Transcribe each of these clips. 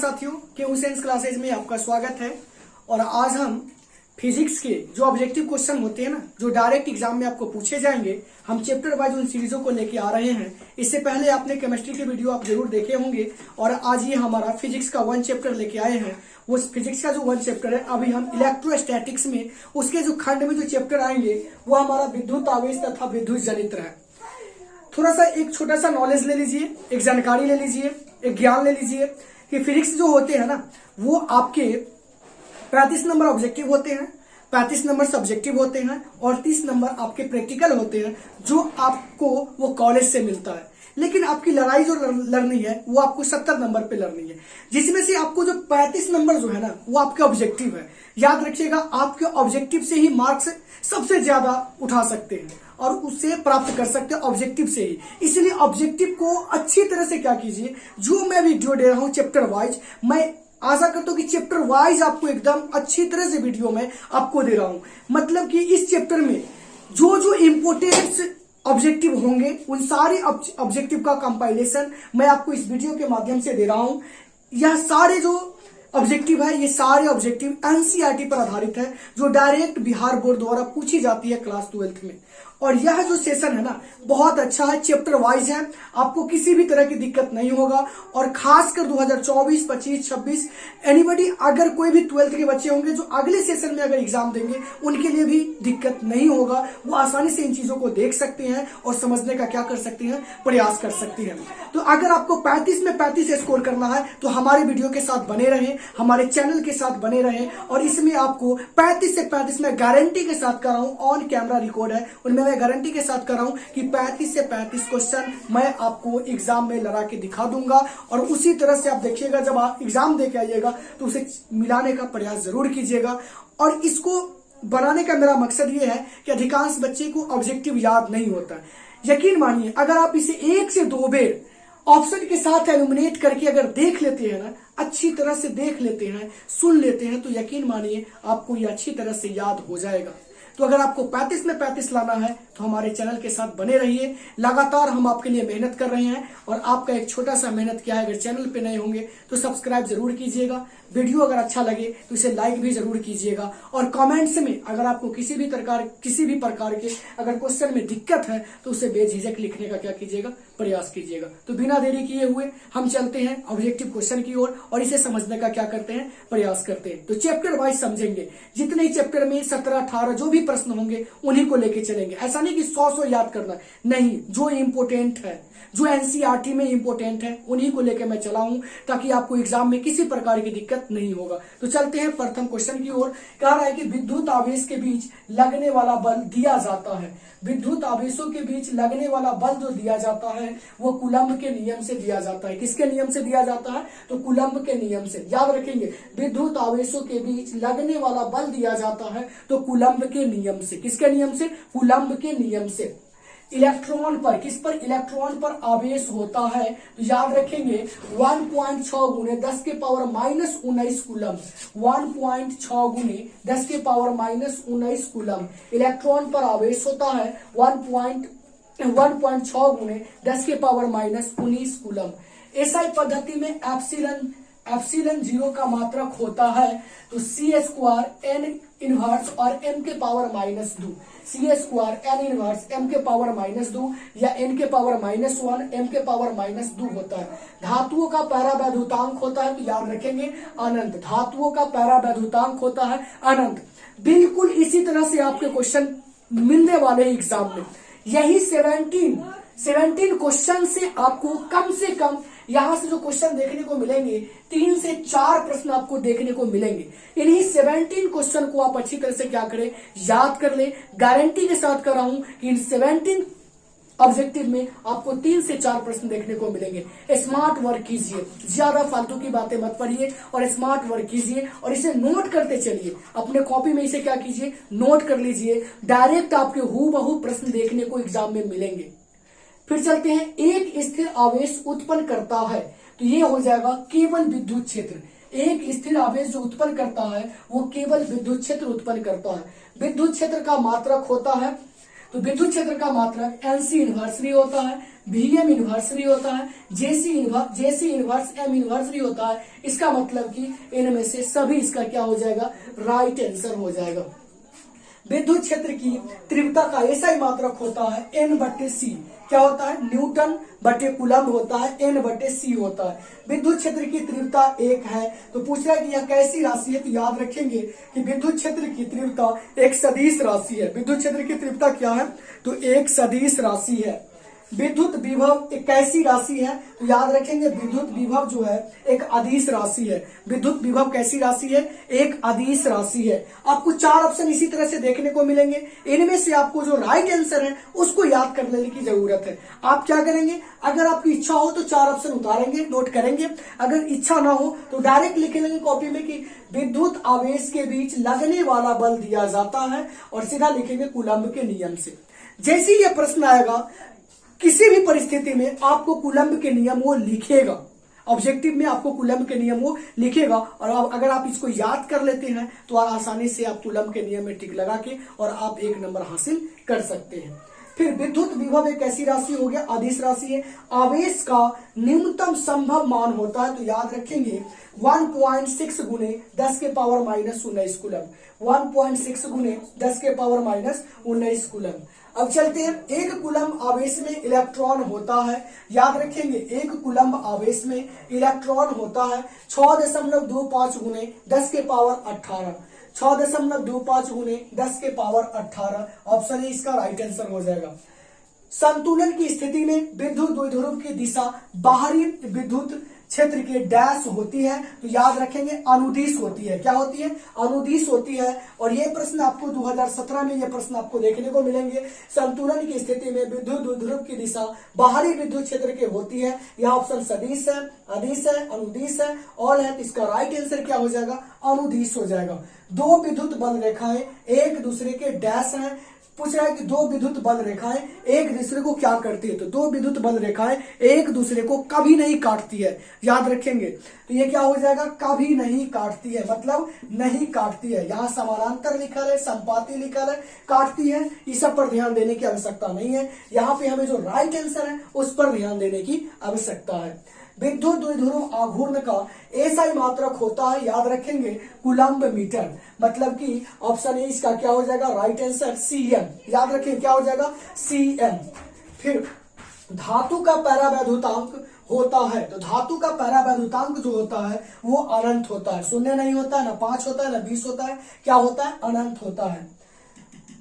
साथियों, Q science classes में आपका स्वागत है। और आज हम फिजिक्स के जो ऑब्जेक्टिव क्वेश्चन होते हैं ना, जो डायरेक्ट एग्जाम में आपको पूछे जाएंगे, हम चैप्टर वाइज उन सीरीजों को लेके आ रहे हैं। इससे पहले आपने केमिस्ट्री के वीडियो आप जरूर देखे होंगे और आज ये हमारा फिजिक्स का 1 चैप्टर लेके आए हैं। वो फिजिक्स का जो 1 चैप्टर है, अभी हम इलेक्ट्रोस्टैटिक्स में उसके जो खंड में जो चैप्टर आएंगे वो हमारा विद्युत आवेश तथा विद्युत जनित्र है। थोड़ा सा एक छोटा सा नॉलेज ले लीजिए, एक जानकारी ले लीजिए, एक ज्ञान ले लीजिए कि फिजिक्स जो होते हैं ना, वो आपके 35 नंबर ऑब्जेक्टिव होते हैं, 35 नंबर सब्जेक्टिव होते हैं और 30 नंबर आपके प्रैक्टिकल होते हैं, जो आपको वो कॉलेज से मिलता है। लेकिन आपकी लड़ाई जो लड़नी है वो आपको 70 नंबर पे लड़नी है, जिसमें से आपको जो 35 नंबर जो है ना, वो आपके ऑब्जेक्टिव है। याद रखिएगा, आपके ऑब्जेक्टिव से ही मार्क्स सबसे ज्यादा उठा सकते हैं और उससे प्राप्त कर सकते हैं ऑब्जेक्टिव से ही। इसलिए ऑब्जेक्टिव को अच्छी तरह से क्या कीजिए, जो मैं वीडियो दे रहा हूं चैप्टर वाइज, मैं आशा करता हूं कि चैप्टर वाइज आपको एकदम अच्छी तरह से वीडियो में आपको दे रहा हूं। मतलब कि इस चैप्टर में जो जो इंपोर्टेंट ऑब्जेक्टिव होंगे, उन सारे ऑब्जेक्टिव का कंपाइलेशन मैं आपको इस वीडियो के माध्यम से दे रहा हूं। यह सारे जो ऑब्जेक्टिव है, ये सारे ऑब्जेक्टिव एनसीईआरटी पर आधारित है, जो डायरेक्ट बिहार बोर्ड द्वारा पूछी जाती है क्लास 12th में। और यह जो सेशन है ना, बहुत अच्छा है, चैप्टर वाइज है, आपको किसी भी तरह की दिक्कत नहीं होगा। और खासकर 2024, 25, 26 एनीबडी, अगर कोई भी 12th के बच्चे होंगे जो अगले सेशन में अगर एग्जाम देंगे, उनके लिए भी दिक्कत नहीं होगा। वो आसानी से इन चीजों को देख सकते हैं और समझने का क्या कर सकते हैं, प्रयास कर सकते हैं। तो अगर आपको 35 में 35 स्कोर करना है तो हमारे वीडियो के साथ बने रहें, हमारे चैनल के साथ बने रहें। और इसमें आपको 35 से 35 में गारंटी के साथ कर रहा हूं, ऑन कैमरा रिकॉर्ड है, उनमें मैं गारंटी के साथ कर रहा हूं कि 35 से 35 क्वेश्चन मैं आपको एग्जाम में लगा के दिखा दूंगा। और उसी तरह से आप देखिएगा, जब आप एग्जाम दे के आइएगा तो उसे मिलाने का प्रयास जरूर कीजिएगा। और इसको बनाने का मेरा मकसद ये है कि अधिकांश बच्चे को ऑब्जेक्टिव याद नहीं होता। यकीन मानिए, अगर आप इसे 1 से 2 बार ऑप्शन के साथ एलिमिनेट करके अगर देख लेते हैं ना, अच्छी तरह से देख लेते हैं, सुन लेते हैं, तो यकीन मानिए आपको ये अच्छी तरह से याद हो जाएगा। तो अगर आपको 35 में 35 लाना है तो हमारे चैनल के साथ बने रहिए। लगातार हम आपके लिए मेहनत कर रहे हैं और आपका एक छोटा सा मेहनत क्या है, अगर चैनल पे नए होंगे तो सब्सक्राइब जरूर कीजिएगा। वीडियो अगर अच्छा लगे तो इसे लाइक भी जरूर कीजिएगा। और कमेंट्स में अगर आपको किसी भी प्रकार के अगर क्वेश्चन में दिक्कत है तो उसे बेझिझक लिखने का क्या कीजिएगा, प्रयास कीजिएगा। तो बिना देरी किए हुए हम चलते हैं ऑब्जेक्टिव क्वेश्चन की ओर और इसे समझने का क्या करते हैं, प्रयास करते हैं। तो चैप्टर वाइज समझेंगे, जितने चैप्टर में 17, 18 जो भी प्रश्न होंगे उन्हीं को लेके चलेंगे। ऐसा नहीं कि 100 याद करना, नहीं, जो इंपोर्टेंट है, जो एनसीईआरटी में इंपोर्टेंट है, उन्हीं को लेकर मैं चला हूं, ताकि आपको एग्जाम में किसी प्रकार की दिक्कत नहीं होगा। तो चलते हैं प्रथम क्वेश्चन की ओर। कह रहा है कि विद्युत आवेश के बीच लगने वाला बल दिया जाता है। विद्युत आवेशों के बीच लगने वाला बल जो दिया जाता है वो कूलम्ब के नियम से दिया जाता है। किसके नियम से दिया जाता है? तो कूलम्ब के नियम से। याद रखेंगे, विद्युत आवेशों के बीच लगने वाला बल दिया जाता है तो कूलम्ब के नियम से। किसके नियम से? कूलम्ब के नियम से। इलेक्ट्रॉन पर, किस पर? इलेक्ट्रॉन पर आवेश होता है तो याद रखेंगे 1.6 गुणे 10 के पावर माइनस 19 कूलम्ब। 1.6 गुणे 10 के पावर माइनस 19 कूलम्ब इलेक्ट्रॉन पर आवेश होता है। 1.6 गुणे 10 के पावर माइनस 19 कूलम्ब। एसआई पद्धति में एप्सिलॉन 0 का मात्रक होता है तो C² n इनवर्स और m के power -2। C² n inverse m के पावर -2 या n के पावर -1 m के पावर -2 होता है। धातुओं का पैरावैद्युतांक होता है तो याद रखेंगे अनंत। धातुओं का पैरावैद्युतांक होता है अनंत। बिल्कुल इसी तरह से आपके क्वेश्चन मिलने वाले हैं एग्जाम में। यही 17 क्वेश्चन से आपको कम से कम यहां से जो क्वेश्चन देखने को मिलेंगे, 3 से 4 प्रश्न आपको देखने को मिलेंगे। इन्हीं 17 क्वेश्चन को आप अच्छी तरह से क्या करें, याद कर ले। गारंटी के साथ कर रहा हूं कि इन 17 ऑब्जेक्टिव में आपको 3 से 4 प्रश्न देखने को मिलेंगे। स्मार्ट वर्क कीजिए, ज्यादा फालतू की बातें मत पढ़िए और स्मार्ट वर्क कीजिए और इसे नोट करते चलिए। अपने कॉपी में इसे क्या कीजिए, नोट कर लीजिए। डायरेक्ट आपके हूबहू प्रश्न देखने को एग्जाम में मिलेंगे। फिर चलते हैं, एक स्थिर आवेश उत्पन्न करता है तो ये हो जाएगा केवल विद्युत क्षेत्र। एक स्थिर आवेश जो उत्पन्न करता है वो केवल विद्युत क्षेत्र उत्पन्न करता है। विद्युत क्षेत्र का मात्रक होता है तो विद्युत क्षेत्र का मात्रक एनसी इन्वर्सली होता है, वीएम इन्वर्सली होता है, जेसी इन्वर्स एम इन्वर्सली होता है। इसका मतलब कि इनमें से सभी इसका क्या हो जाएगा, राइट आंसर हो जाएगा। विद्युत क्षेत्र की तीव्रता का ऐसा ही मात्रक होता है N/C। क्या होता है, न्यूटन बटे कूलम्ब होता है, N/C होता है। विद्युत क्षेत्र की तीव्रता 1 है। तो पूछ रहा है कि यह कैसी राशि है, तो याद रखेंगे कि विद्युत क्षेत्र की तीव्रता एक सदिश राशि है। विद्युत क्षेत्र की तीव्रता क्या है, तो एक सदिश राशि है। विद्युत विभव एक कैसी राशि है, तो याद रखेंगे विद्युत विभव जो है एक अदिश राशि है। विद्युत विभव कैसी राशि है, एक अदिश राशि है। आपको 4 ऑप्शन इसी तरह से देखने को मिलेंगे। इनमें से आपको जो राइट आंसर है उसको याद कर लेने की जरूरत है। आप क्या करेंगे, अगर आपकी इच्छा हो तो 4 ऑप्शन उतारेंगे, नोट करेंगे। अगर इच्छा ना हो तो डायरेक्ट लिख लेंगे कॉपी में कि विद्युत आवेश के बीच लगने वाला बल दिया जाता है और सीधा लिखेंगे कूलम्ब के नियम से। जैसे ही यह प्रश्न आएगा किसी भी परिस्थिति में आपको कूलम्ब के नियम वो लिखेगा, ऑब्जेक्टिव में आपको कूलम्ब के नियम वो लिखेगा। और अगर आप इसको याद कर लेते हैं तो आसानी से आप कूलम्ब के नियम में टिक लगा के और आप 1 नंबर हासिल कर सकते हैं। फिर विद्युत विभव एक ऐसी राशि हो गया, अदिश राशि है। आवेश का न्यूनतम संभव मान होता है, तो याद रखेंगे 1.6 गुने 10 के पावर माइनस 19 कूलम्ब। 1.6 गुने 10 के पावर माइनस 19 कूलम्ब। अब चलते हैं, 1 कूलम्ब आवेश में इलेक्ट्रॉन होता है। याद रखेंगे 1 कूलम्ब आवेश में इलेक्ट्रॉन होता है 6.25 गुने 10 के पावर 18। 6.25 गुने 10 के पावर 18 ऑप्शन ए इसका राइट आंसर हो जाएगा। संतुलन की स्थिति में विद्युत द्विध्रुव की दिशा बाहरी विद्युत क्षेत्र के डैश होती है, तो याद रखेंगे अनुदिश होती है। क्या होती है, अनुदिश होती है। और ये प्रश्न आपको 2017 में ये प्रश्न आपको देखने को मिलेंगे। संतुलन की स्थिति में विद्युत द्विध्रुव की दिशा बाहरी विद्युत क्षेत्र के होती है। यह ऑप्शन सदिश है, अदिश है, अनुदिश है, ऑल है। तो इसका राइट आंसर क्या हो जाएगा, अनुदिश हो जाएगा। 2 विद्युत बल रेखाएं एक दूसरे के डैश हैं। पूछ रहा है कि 2 विद्युत बल रेखाएं एक दूसरे को क्या करती है, तो 2 विद्युत बल रेखाएं एक दूसरे को कभी नहीं काटती है। याद रखेंगे, तो ये क्या हो जाएगा, कभी नहीं काटती है, मतलब नहीं काटती है। यहाँ समानांतर लिखा है, संपाती लिखा है, काटती है, इस सब पर ध्यान देने की आवश्यकता नहीं है। यहाँ पे हमें जो राइट आंसर है उस पर ध्यान देने की आवश्यकता है। विद्युत द्विध्रुव आघूर्ण का ऐसा ही मात्रक होता है, याद रखेंगे कूलम्ब मीटर। मतलब कि ऑप्शन ए इसका क्या हो जाएगा, राइट आंसर Cm। याद रखें क्या हो जाएगा, Cm। फिर धातु का परावैद्युतांक होता है, तो धातु का परावैद्युतांक जो होता है वो अनंत होता है। 0 नहीं होता है, ना 5 होता है, ना 20 होता है। क्या होता है, अनंत होता है।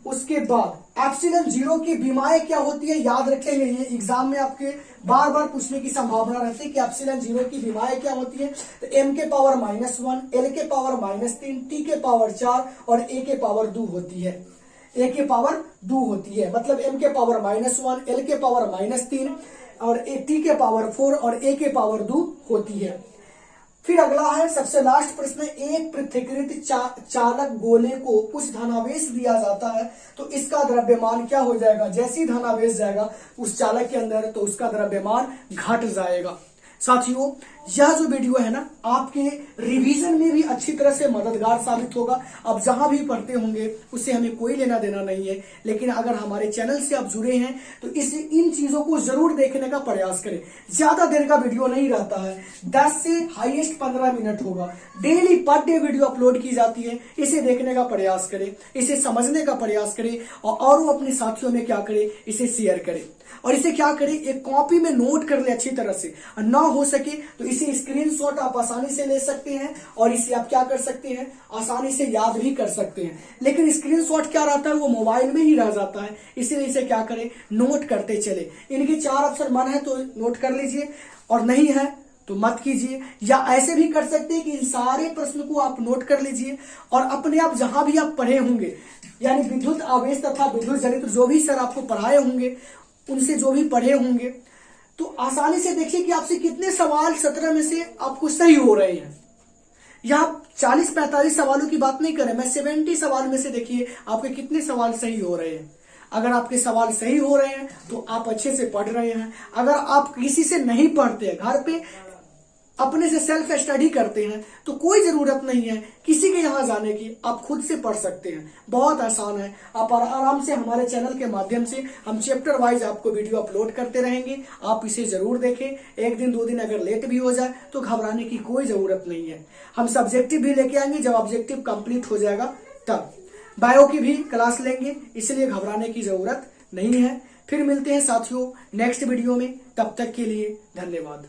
उसके बाद एप्सिलॉन 0 की विमाएं क्या होती है, याद रखेंगे। ये एग्जाम में आपके बार बार पूछने की संभावना रहती है कि एप्सिलॉन 0 की विमाएं क्या होती है। तो m के पावर -1, l के पावर -3, t के पावर 4 और a के पावर 2 होती है। a के पावर 2 होती है, मतलब m के पावर -1, l के पावर -3 और t के पावर 4 और a के पावर 2 होती है। फिर अगला है सबसे लास्ट प्रश्न, एक पृथक्कृत चालक गोले को कुछ धनावेश दिया जाता है, तो इसका द्रव्यमान क्या हो जाएगा। जैसे ही धनावेश जाएगा उस चालक के अंदर तो उसका द्रव्यमान घट जाएगा। साथियों, यह जो वीडियो है ना आपके रिवीजन में भी अच्छी तरह से मददगार साबित होगा। अब जहां भी पढ़ते होंगे उससे हमें कोई लेना देना नहीं है, लेकिन अगर हमारे चैनल से आप जुड़े हैं तो इन चीजों को जरूर देखने का प्रयास करें। ज्यादा देर का वीडियो नहीं रहता है, 10 से हाईएस्ट 15 मिनट होगा। Daily per day video upload की जाती है। इसे देखने का प्रयास करें, इसे समझने का प्रयास करें और वो अपने साथियों में क्या करें, इसे शेयर करें। और इसे क्या करें, एक कॉपी में नोट कर ले अच्छी तरह से। ना हो सके तो इसे स्क्रीनशॉट आप आसानी से ले सकते हैं और इसे आप क्या कर सकते हैं, आसानी से याद भी कर सकते हैं। लेकिन स्क्रीनशॉट क्या रहता है, वो मोबाइल में ही रह जाता है, इसीलिए इसे क्या करें, नोट करते चले। इनके 4 ऑप्शन मन है तो नोट कर लीजिए और नहीं है तो मत कीजिए। या ऐसे भी कर सकते हैं कि इन सारे प्रश्न को आप नोट कर लीजिए और अपने आप जहां भी आप पढ़े होंगे, यानी विद्युत आवेश तथा विद्युत जनित्र जो भी सर आपको पढ़ाए होंगे उनसे जो भी पढ़े होंगे, तो आसानी से देखिए कि आपसे कितने सवाल 17 में से आपको सही हो रहे हैं। यहाँ 40-45 सवालों की बात नहीं करें, मैं 70 सवाल में से देखिए आपके कितने सवाल सही हो रहे हैं। अगर आपके सवाल सही हो रहे हैं तो आप अच्छे से पढ़ रहे हैं। अगर आप किसी से नहीं पढ़ते, घर पे अपने से सेल्फ स्टडी करते हैं तो कोई जरूरत नहीं है किसी के यहाँ जाने की, आप खुद से पढ़ सकते हैं। बहुत आसान है। आप आराम से हमारे चैनल के माध्यम से हम चैप्टर वाइज आपको वीडियो अपलोड करते रहेंगे, आप इसे जरूर देखें। एक दिन 2 दिन अगर लेट भी हो जाए तो घबराने की कोई जरूरत नहीं है। हम सब्जेक्टिव भी लेके आएंगे, जब ऑब्जेक्टिव कंप्लीट हो जाएगा तब बायो की भी क्लास लेंगे, इसलिए घबराने की जरूरत नहीं है। फिर मिलते हैं साथियों नेक्स्ट वीडियो में, तब तक के लिए धन्यवाद।